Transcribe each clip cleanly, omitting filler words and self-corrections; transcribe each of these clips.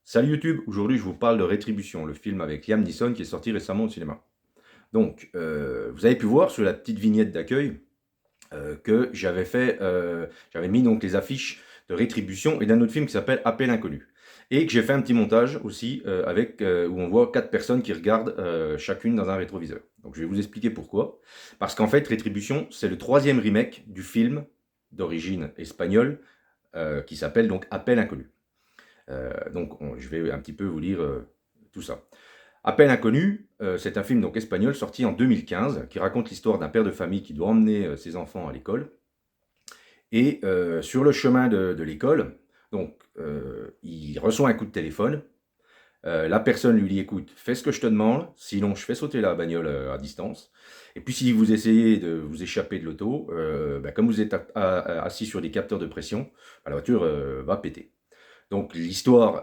Salut YouTube, aujourd'hui je vous parle de Rétribution, le film avec Liam Neeson qui est sorti récemment au cinéma. Donc, vous avez pu voir sur la petite vignette d'accueil que j'avais mis donc les affiches de Rétribution et d'un autre film qui s'appelle Appel inconnu. Et que j'ai fait un petit montage aussi où on voit 4 personnes qui regardent chacune dans un rétroviseur. Donc je vais vous expliquer pourquoi. Parce qu'en fait, Rétribution, c'est le troisième remake du film d'origine espagnole qui s'appelle donc Appel inconnu. Je vais un petit peu vous lire tout ça. Appel inconnu, c'est un film donc espagnol sorti en 2015 qui raconte l'histoire d'un père de famille qui doit emmener ses enfants à l'école. Et sur le chemin de l'école, il reçoit un coup de téléphone. La personne lui dit écoute, fais ce que je te demande, sinon je fais sauter la bagnole à distance. Et puis si vous essayez de vous échapper de l'auto, comme vous êtes assis sur des capteurs de pression, la voiture va péter. Donc l'histoire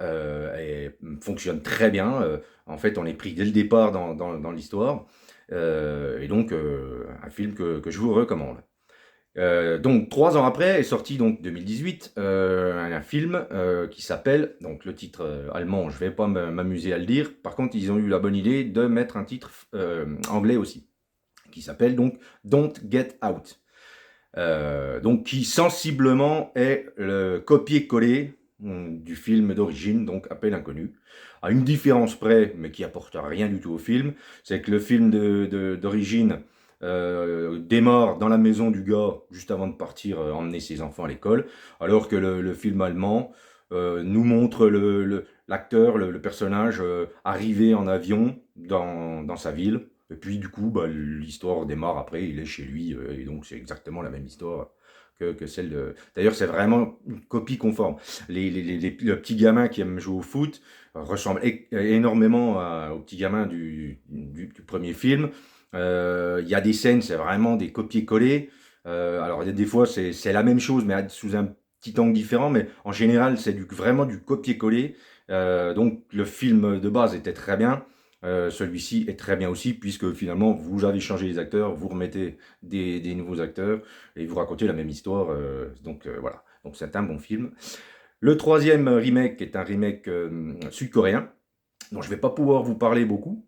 fonctionne très bien. En fait, on est pris dès le départ dans l'histoire. Un film que je vous recommande. Donc 3 ans après est sorti donc 2018 un film qui s'appelle, donc le titre allemand, je vais pas m'amuser à le dire. Par contre, ils ont eu la bonne idée de mettre un titre anglais aussi, qui s'appelle donc Don't Get Out. Donc qui sensiblement est le copier-coller du film d'origine, donc Appel inconnu, à une différence près, mais qui apporte rien du tout au film, c'est que le film d'origine démarre dans la maison du gars juste avant de partir emmener ses enfants à l'école, alors que le film allemand nous montre l'acteur, le personnage arriver en avion dans sa ville. Et puis du coup, l'histoire démarre après, il est chez lui, et donc c'est exactement la même histoire que celle de... D'ailleurs, c'est vraiment une copie conforme. Le petit gamin qui aime jouer au foot ressemble énormément au petit gamin du premier film. Il y a des scènes, c'est vraiment des copier-coller. Alors, il y a des fois, c'est la même chose, mais sous un petit angle différent, mais en général, c'est vraiment du copier-coller. Donc, le film de base était très bien. Celui-ci est très bien aussi, puisque finalement, vous avez changé les acteurs, vous remettez des nouveaux acteurs, et vous racontez la même histoire. Voilà. Donc, c'est un bon film. Le troisième remake est un remake sud-coréen, dont je ne vais pas pouvoir vous parler beaucoup.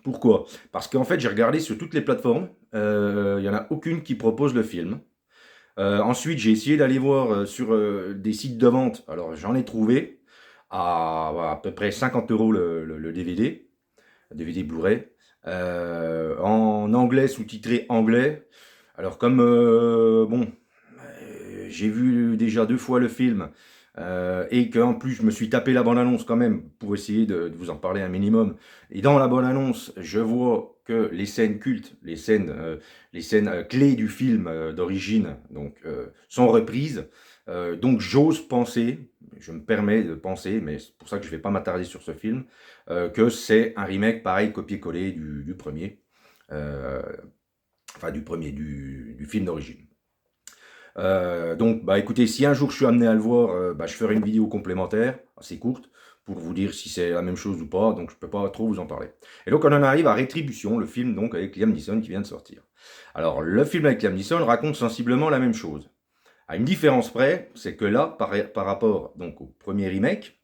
Pourquoi? Parce qu'en fait, j'ai regardé sur toutes les plateformes, il n'y en a aucune qui propose le film. Ensuite, j'ai essayé d'aller voir sur des sites de vente. Alors, j'en ai trouvé à peu près 50 euros le DVD, DVD Blu-ray, en anglais, sous-titré anglais. Alors, j'ai vu déjà 2 fois le film, et qu'en plus je me suis tapé la bande-annonce quand même pour essayer de vous en parler un minimum. Et dans la bande-annonce, je vois que les scènes cultes, les scènes clés du film d'origine, sont reprises. Donc j'ose penser, je me permets de penser, mais c'est pour ça que je ne vais pas m'attarder sur ce film, que c'est un remake pareil, copier-coller du premier, euh, du film d'origine. Écoutez, si un jour je suis amené à le voir, je ferai une vidéo complémentaire, assez courte, pour vous dire si c'est la même chose ou pas, donc je ne peux pas trop vous en parler. Et donc on en arrive à Rétribution, le film donc avec Liam Neeson qui vient de sortir. Alors le film avec Liam Neeson raconte sensiblement la même chose. À une différence près, c'est que là, par rapport donc au premier remake,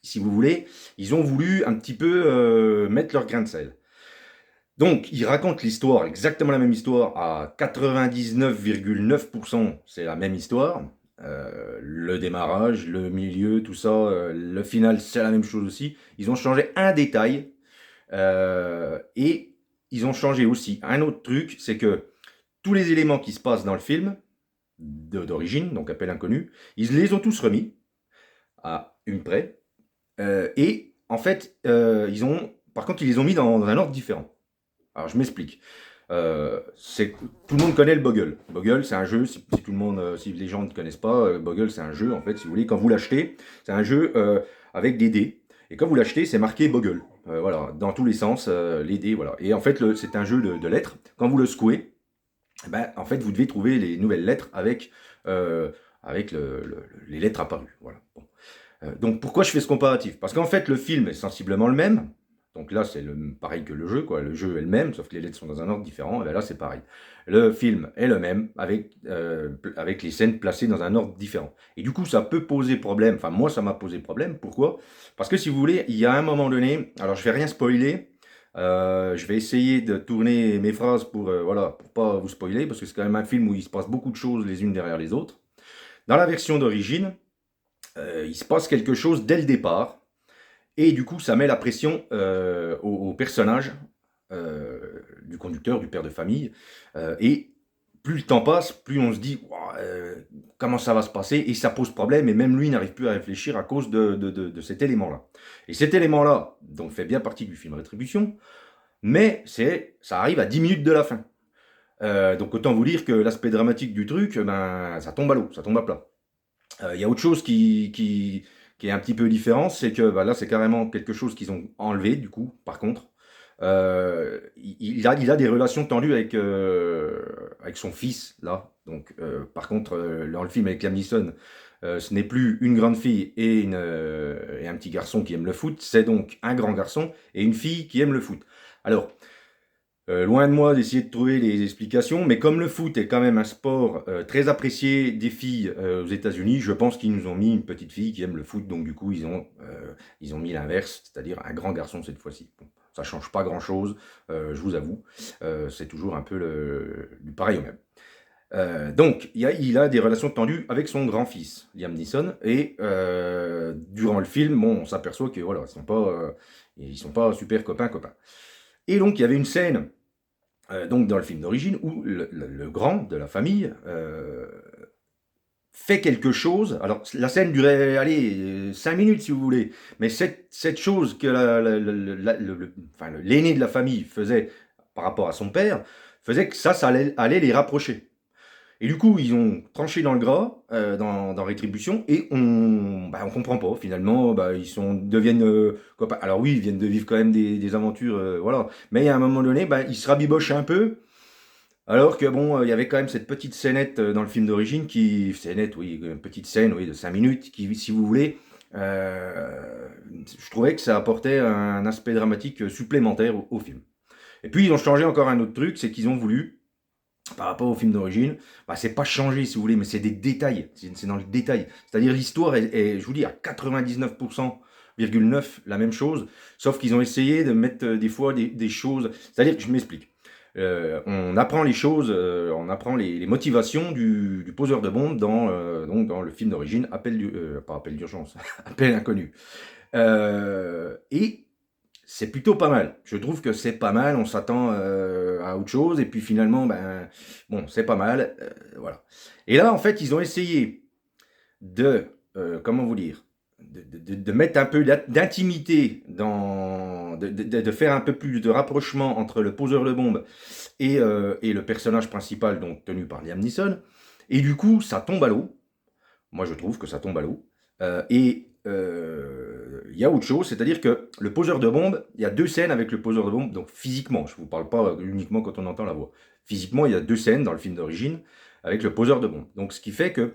si vous voulez, ils ont voulu un petit peu mettre leur grain de sel. Donc, il raconte l'histoire, exactement la même histoire, à 99,9%, c'est la même histoire. Le démarrage, le milieu, tout ça, le final, c'est la même chose aussi. Ils ont changé un détail, et ils ont changé aussi un autre truc, c'est que tous les éléments qui se passent dans le film, d'origine, donc Appel inconnu, ils les ont tous remis, à une près, et en fait, par contre, ils les ont mis dans un ordre différent. Alors je m'explique. Tout le monde connaît le Boggle. Boggle, c'est un jeu, si tout le monde, si les gens ne connaissent pas, Boggle, c'est un jeu, en fait, si vous voulez, quand vous l'achetez, c'est un jeu avec des dés. Et quand vous l'achetez, c'est marqué Boggle. Voilà, dans tous les sens, les dés, voilà. Et en fait, c'est un jeu de lettres. Quand vous le secouez, en fait, vous devez trouver les nouvelles lettres euh, avec les lettres apparues. Voilà. Bon. Donc pourquoi je fais ce comparatif? Parce qu'en fait, le film est sensiblement le même. Donc là, c'est pareil que le jeu, quoi. Le jeu est le même, sauf que les lettres sont dans un ordre différent. Et bien là, c'est pareil. Le film est le même, avec les scènes placées dans un ordre différent. Et du coup, ça peut poser problème. Enfin, moi, ça m'a posé problème. Pourquoi? Parce que si vous voulez, il y a un moment donné, alors je vais rien spoiler. Je vais essayer de tourner mes phrases voilà, pour pas vous spoiler, parce que c'est quand même un film où il se passe beaucoup de choses les unes derrière les autres. Dans la version d'origine, il se passe quelque chose dès le départ. Et du coup, ça met la pression au personnage du conducteur, du père de famille. Et plus le temps passe, plus on se dit wow, comment ça va se passer, et ça pose problème, et même lui n'arrive plus à réfléchir à cause de cet élément-là. Et cet élément-là, donc, fait bien partie du film Rétribution, mais ça arrive à 10 minutes de la fin. Donc autant vous dire que l'aspect dramatique du truc, ben, ça tombe à l'eau, ça tombe à plat. Il y a autre chose qui est un petit peu différent, c'est que bah, là, c'est carrément quelque chose qu'ils ont enlevé, du coup, par contre. Il a des relations tendues avec son fils, là. Donc, par contre, dans le film avec Liam Neeson, ce n'est plus une grande fille et un petit garçon qui aime le foot, c'est donc un grand garçon et une fille qui aime le foot. Alors, loin de moi d'essayer de trouver les explications, mais comme le foot est quand même un sport très apprécié des filles aux États-Unis, je pense qu'ils nous ont mis une petite fille qui aime le foot, donc du coup ils ont mis l'inverse, c'est-à-dire un grand garçon cette fois-ci. Bon, ça change pas grand-chose, je vous avoue, c'est toujours un peu du pareil au même. Donc, il a des relations tendues avec son grand-fils, Liam Neeson, et durant le film, bon, on s'aperçoit que voilà, ils sont pas super copains. Et donc, il y avait une scène donc dans le film d'origine, où le grand de la famille fait quelque chose. Alors, la scène durait, allez, 5 minutes si vous voulez, mais cette chose que l'aîné de la famille faisait par rapport à son père, faisait que ça allait les rapprocher. Et du coup, ils ont tranché dans le gras, dans Rétribution, et on comprend pas, finalement, bah, deviennent copains. Alors oui, ils viennent de vivre quand même des aventures, voilà. Mais à un moment donné, bah, ils se rabibochent un peu, alors que bon, il y avait quand même cette petite scénette dans le film d'origine, scénette, oui, une petite scène, oui, de 5 minutes, qui, si vous voulez, je trouvais que ça apportait un aspect dramatique supplémentaire au film. Et puis, ils ont changé encore un autre truc, c'est qu'ils ont voulu, par rapport au film d'origine, bah, c'est pas changé si vous voulez, mais c'est des détails, c'est dans le détail. C'est-à-dire l'histoire est, je vous dis, à 99,9% la même chose, sauf qu'ils ont essayé de mettre des fois des choses, c'est-à-dire que je m'explique. On apprend les choses, on apprend les motivations du poseur de bombe donc dans le film d'origine, pas Appel d'urgence, Appel inconnu. Et c'est plutôt pas mal. Je trouve que c'est pas mal, on s'attend à autre chose, et puis finalement, ben, bon, c'est pas mal, voilà. Et là, en fait, ils ont essayé comment vous dire, de mettre un peu d'intimité de faire un peu plus de rapprochement entre le poseur de bombe et le personnage principal, donc tenu par Liam Neeson, et du coup, ça tombe à l'eau. Moi, je trouve que ça tombe à l'eau. Et il y a autre chose, c'est-à-dire que le poseur de bombe, il y a 2 scènes avec le poseur de bombe, donc physiquement, je ne vous parle pas uniquement quand on entend la voix. Physiquement, il y a 2 scènes dans le film d'origine avec le poseur de bombe. Donc ce qui fait que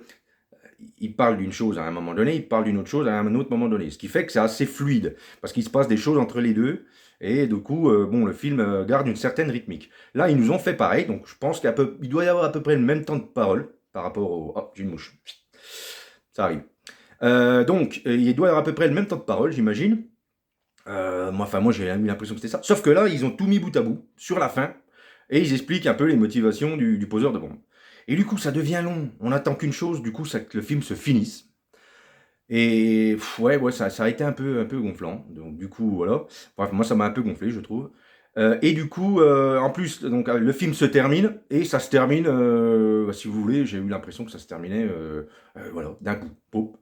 il parle d'une chose à un moment donné, il parle d'une autre chose à un autre moment donné. Ce qui fait que c'est assez fluide, parce qu'il se passe des choses entre les deux, et du coup, bon, le film garde une certaine rythmique. Là, ils nous ont fait pareil, donc je pense qu'il doit y avoir à peu près le même temps de parole par rapport au... Oh, j'ai une mouche. Ça arrive. Donc, il doit y avoir à peu près le même temps de parole, j'imagine. Moi, j'ai eu l'impression que c'était ça. Sauf que là, ils ont tout mis bout à bout, sur la fin, et ils expliquent un peu les motivations du poseur de bombe. Et du coup, ça devient long. On n'attend qu'une chose, du coup, c'est que le film se finisse. Et ouais, ça a été un peu gonflant. Donc, du coup, voilà. Bref, moi, ça m'a un peu gonflé, je trouve. Et du coup, en plus, donc, le film se termine, et ça se termine, si vous voulez, j'ai eu l'impression que ça se terminait, voilà, d'un coup, pop.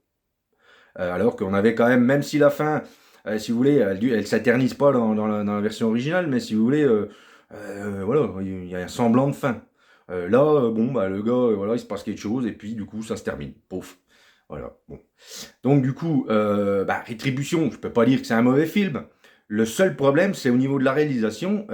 Alors qu'on avait quand même si la fin, si vous voulez, elle s'éternise pas dans la version originale, mais si vous voulez, voilà, il y a un semblant de fin. Là, bon, bah, le gars, voilà, il se passe quelque chose, et puis du coup, ça se termine. Pouf. Voilà, bon. Donc du coup, bah, Rétribution, je peux pas dire que c'est un mauvais film, Le seul problème, c'est au niveau de la réalisation,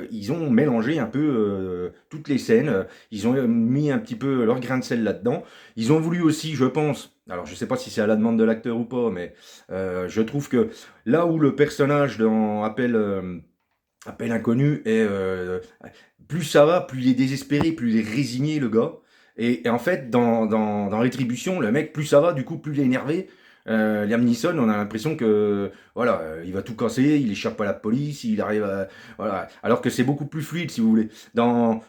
ils ont mélangé un peu toutes les scènes, ils ont mis un petit peu leur grain de sel là-dedans. Ils ont voulu aussi, je pense, alors je sais pas si c'est à la demande de l'acteur ou pas, mais je trouve que là où le personnage dans Appel inconnu est plus ça va, plus il est désespéré, plus il est résigné le gars. Et en fait, dans Rétribution, le mec, plus ça va, du coup, plus il est énervé. Liam Neeson, on a l'impression que voilà, il va tout casser, il échappe à la police, il arrive à, voilà, alors que c'est beaucoup plus fluide si vous voulez. Dans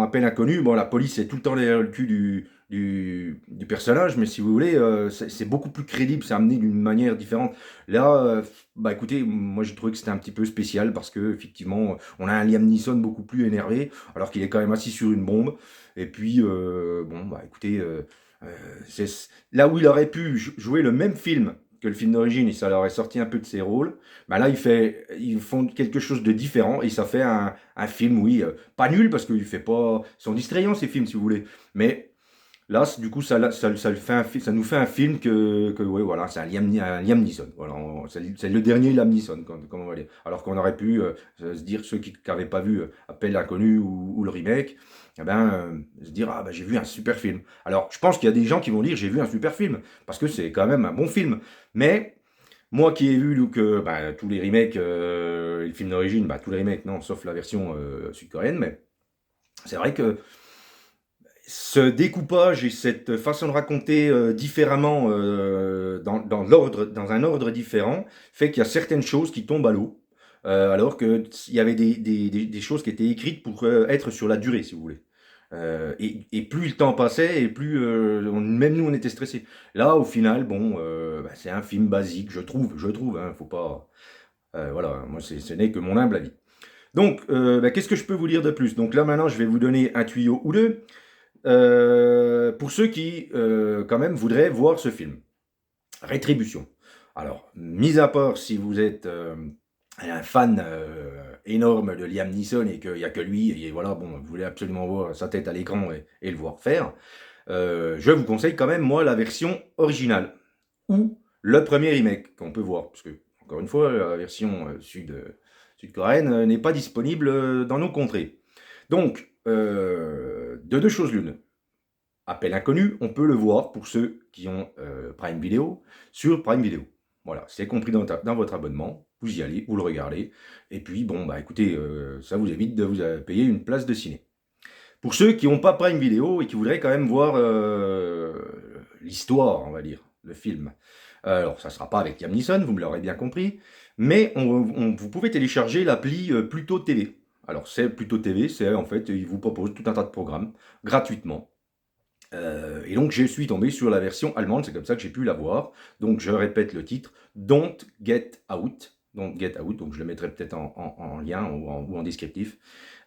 Appel inconnu, bon, la police est tout le temps derrière le cul du personnage, mais si vous voulez, c'est beaucoup plus crédible, c'est amené d'une manière différente. Là, bah écoutez, moi j'ai trouvé que c'était un petit peu spécial parce que effectivement, on a un Liam Neeson beaucoup plus énervé, alors qu'il est quand même assis sur une bombe. Et puis, bon, bah écoutez, là où il aurait pu jouer le même film que le film d'origine et ça leur aurait sorti un peu de ses rôles, bah là ils font quelque chose de différent et ça fait un film, oui, pas nul parce qu'il fait pas, ils sont distrayants ces films si vous voulez, mais là, du coup, ça le fait ça nous fait un film que ouais, voilà, c'est un Liam Neeson. Voilà, c'est le dernier Liam Neeson, comme on va dire. Alors qu'on aurait pu se dire, ceux qui n'avaient pas vu Appel inconnu ou le remake, eh ben, se dire, ah ben j'ai vu un super film. Alors, je pense qu'il y a des gens qui vont dire, j'ai vu un super film, parce que c'est quand même un bon film. Mais, moi qui ai vu donc, bah, tous les remakes, les films d'origine, bah, tous les remakes, non, sauf la version sud-coréenne, mais c'est vrai que ce découpage et cette façon de raconter différemment dans un ordre différent fait qu'il y a certaines choses qui tombent à l'eau, alors qu'il y avait des choses qui étaient écrites pour être sur la durée, si vous voulez. Et plus le temps passait, et plus même nous on était stressés. Là, au final, bon, bah, c'est un film basique, je trouve, hein, faut pas, voilà, moi ce n'est que mon humble avis. Donc, bah, qu'est-ce que je peux vous dire de plus? Donc là maintenant, je vais vous donner un tuyau ou deux. Pour ceux qui, quand même, voudraient voir ce film. Rétribution. Alors, mis à part si vous êtes un fan énorme de Liam Neeson et qu'il n'y a que lui, et voilà, bon, vous voulez absolument voir sa tête à l'écran et le voir faire, je vous conseille quand même, moi, la version originale. Ou le premier remake qu'on peut voir. Parce que, encore une fois, la version sud-coréenne n'est pas disponible dans nos contrées. Donc, de deux choses l'une. Appel inconnu, on peut le voir pour ceux qui ont Prime Video sur Prime Video. Voilà, c'est compris dans votre abonnement. Vous y allez, vous le regardez. Et puis, bon, bah écoutez, ça vous évite de vous payer une place de ciné. Pour ceux qui n'ont pas Prime Video et qui voudraient quand même voir l'histoire, on va dire, le film. Alors, ça ne sera pas avec Liam Neeson, vous me l'aurez bien compris. Mais vous pouvez télécharger l'appli Pluto TV. Alors, c'est Pluto TV, c'est en fait, il vous propose tout un tas de programmes gratuitement. Et donc je suis tombé sur la version allemande, c'est comme ça que j'ai pu la voir. Donc je répète le titre, Don't Get Out. Donc Get Out, donc je le mettrai peut-être en lien ou en descriptif.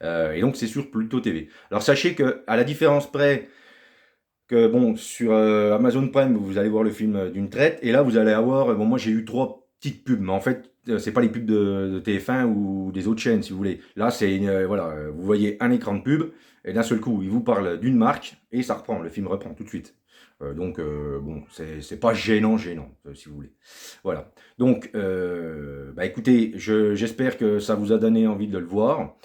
Et donc c'est sur Pluto TV. Alors sachez que, à la différence près, que bon, sur Amazon Prime, vous allez voir le film d'une traite, et là vous allez avoir, bon moi j'ai eu 3 petites pubs, mais en fait c'est pas les pubs de TF1 ou des autres chaînes si vous voulez. Là c'est voilà, vous voyez un écran de pub, et d'un seul coup il vous parle d'une marque, et ça reprend, le film reprend tout de suite. Donc bon, c'est pas gênant, si vous voulez. Voilà. Donc, bah écoutez, j'espère que ça vous a donné envie de le voir.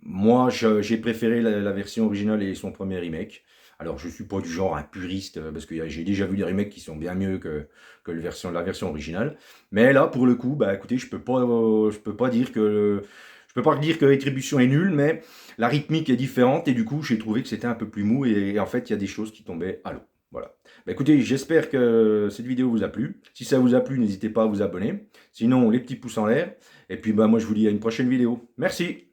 Moi, j'ai préféré la version originale et son premier remake. Alors, je suis pas du genre un puriste, parce que j'ai déjà vu des remakes qui sont bien mieux que la version originale. Mais là, pour le coup, bah écoutez, je peux pas dire que Rétribution est nulle, mais la rythmique est différente et du coup, j'ai trouvé que c'était un peu plus mou et en fait, il y a des choses qui tombaient à l'eau. Voilà. Bah écoutez, j'espère que cette vidéo vous a plu. Si ça vous a plu, n'hésitez pas à vous abonner. Sinon, les petits pouces en l'air. Et puis, bah moi, je vous dis à une prochaine vidéo. Merci!